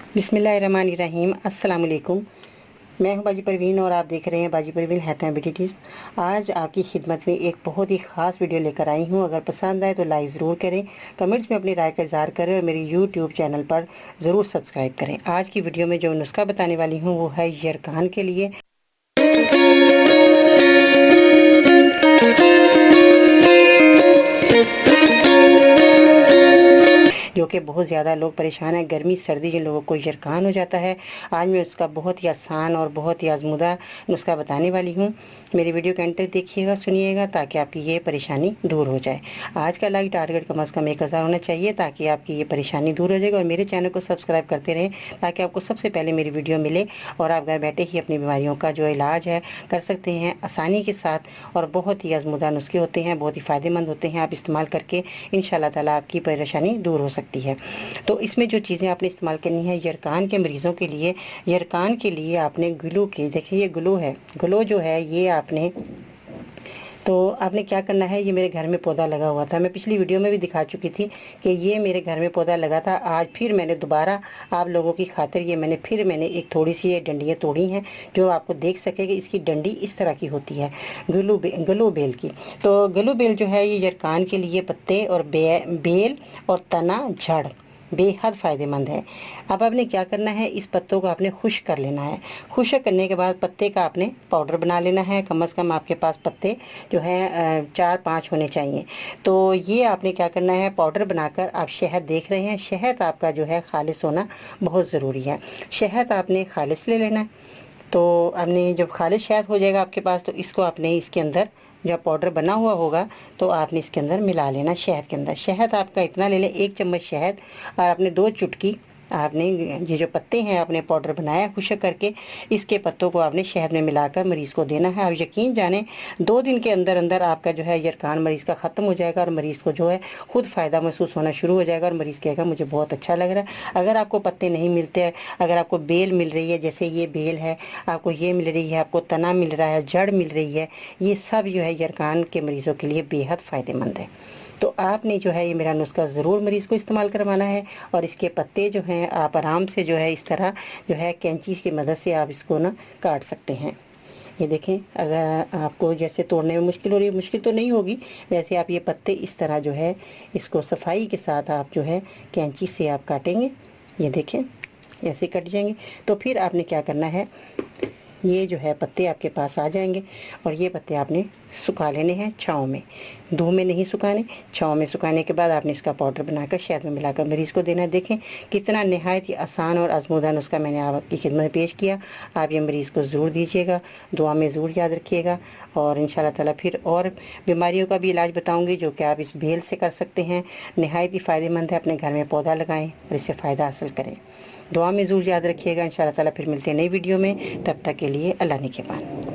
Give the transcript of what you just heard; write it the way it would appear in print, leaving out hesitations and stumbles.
बिस्मिल्लाहिर्रहमानिर्रहीम। अस्सलाम वालेकुम। मैं हूं बाजी परवीन और आप देख रहे हैं बाजी परवीन हैत ब्यूटी टिप्स। आज आपकी खिदमत में एक बहुत ही ख़ास वीडियो लेकर आई हूं। अगर पसंद आए तो लाइक ज़रूर करें, कमेंट्स में अपनी राय का इज़हार करें और मेरे यूट्यूब चैनल पर ज़रूर सब्सक्राइब करें। आज की वीडियो में जो नुस्खा बताने वाली हूँ वो है यरकान के लिए। जो कि बहुत ज़्यादा लोग परेशान हैं, गर्मी सर्दी जिन लोगों को यरकान हो जाता है। आज मैं उसका बहुत ही आसान और बहुत ही आजमुदा नुस्खा बताने वाली हूँ। मेरी वीडियो के अंत तक देखिएगा, सुनिएगा, ताकि आपकी ये परेशानी दूर हो जाए। आज का लाइक टारगेट कम से कम 1000 होना चाहिए, ताकि आपकी ये परेशानी दूर हो जाएगी। और मेरे चैनल को सब्सक्राइब करते रहें, ताकि आपको सबसे पहले मेरी वीडियो मिले और आप घर बैठे ही अपनी बीमारियों का जो इलाज है कर सकते हैं आसानी के साथ। और बहुत ही आजमुदा नुस्खे होते हैं, बहुत ही फ़ायदेमंद होते हैं। आप इस्तेमाल करके इंशाल्लाह ताला आपकी परेशानी दूर हो सकती है। तो इसमें जो चीज़ें आपने इस्तेमाल करनी है यरकान के मरीज़ों के लिए, यरकान के लिए आपने ग्लू की, देखिए ये ग्लू है, ग्लू जो है ये आपने क्या करना है। ये मेरे घर में पौधा लगा हुआ था, मैं पिछली वीडियो में भी दिखा चुकी थी कि ये मेरे घर में पौधा लगा था। आज फिर मैंने दोबारा आप लोगों की खातिर ये मैंने एक थोड़ी सी ये डंडियाँ तोड़ी हैं, जो आपको देख सके कि इसकी डंडी इस तरह की होती है, गलू बेल की। तो गलू बेल जो है ये यरकान के लिए पत्ते और बेल और तना जड़ बेहद फ़ायदेमंद है। अब आपने क्या करना है, इस पत्तों को आपने खुश्क कर लेना है। खुश्क करने के बाद पत्ते का आपने पाउडर बना लेना है। कम से कम आपके पास पत्ते जो हैं 4-5 होने चाहिए। तो ये आपने क्या करना है, पाउडर बनाकर आप शहद देख रहे हैं, शहद आपका जो है खालिस होना बहुत ज़रूरी है। शहद आपने खालिस ले लेना है। तो आपने जब खालिस शहद हो जाएगा आपके पास, तो इसको आपने इसके अंदर जब पाउडर बना हुआ होगा तो आपने इसके अंदर मिला लेना। शहद के अंदर शहद आपका इतना ले लें, 1 चम्मच शहद, और आपने 2 चुटकी आपने ये जो पत्ते हैं आपने पाउडर बनाया खुश्क करके, इसके पत्तों को आपने शहद में मिलाकर मरीज़ को देना है। आप यकीन जाने 2 दिन के अंदर अंदर आपका जो है यरकान मरीज़ का ख़त्म हो जाएगा और मरीज़ को जो है खुद फ़ायदा महसूस होना शुरू हो जाएगा और मरीज़ कहेगा मुझे बहुत अच्छा लग रहा है। अगर आपको पत्ते नहीं मिलते हैं, अगर आपको बेल मिल रही है, जैसे ये बेल है, आपको ये मिल रही है, आपको तना मिल रहा है, जड़ मिल रही है, ये सब जो है यरकान के मरीज़ों के लिए बेहद फ़ायदेमंद है। तो आपने जो है ये मेरा नुस्खा ज़रूर मरीज़ को इस्तेमाल करवाना है। और इसके पत्ते जो हैं आप आराम से जो है इस तरह जो है कैंची की मदद से आप इसको ना काट सकते हैं। ये देखें, अगर आपको जैसे तोड़ने में मुश्किल हो रही है, मुश्किल तो नहीं होगी, वैसे आप ये पत्ते इस तरह जो है इसको सफाई के साथ आप जो है कैंची से आप काटेंगे। ये देखें ऐसे कट जाएंगे। तो फिर आपने क्या करना है, ये जो है पत्ते आपके पास आ जाएंगे और ये पत्ते आपने सुखा लेने हैं छाँव में, धूप में नहीं सुखाने, छाँव में सुखाने के बाद आपने इसका पाउडर बनाकर शहद में मिलाकर मरीज़ को देना है। देखें कितना नहायत ही आसान और आजमूदा नुस्खा मैंने आपकी खिदमत में पेश किया। आप ये मरीज़ को ज़रूर दीजिएगा, दुआ में ज़रूर याद रखिएगा। और इंशाल्लाह ताला फिर और बीमारियों का भी इलाज बताऊँगी जो कि आप इस बेल से कर सकते हैं। नहायत ही फ़ायदेमंद है। अपने घर में पौधा लगाएँ और इससे फ़ायदा हासिल करें। दुआ में ज़रूर याद रखिएगा। इंशाल्लाह ताला फिर मिलते हैं नई वीडियो में, तब तक के लिए अल्लाह निगहबान।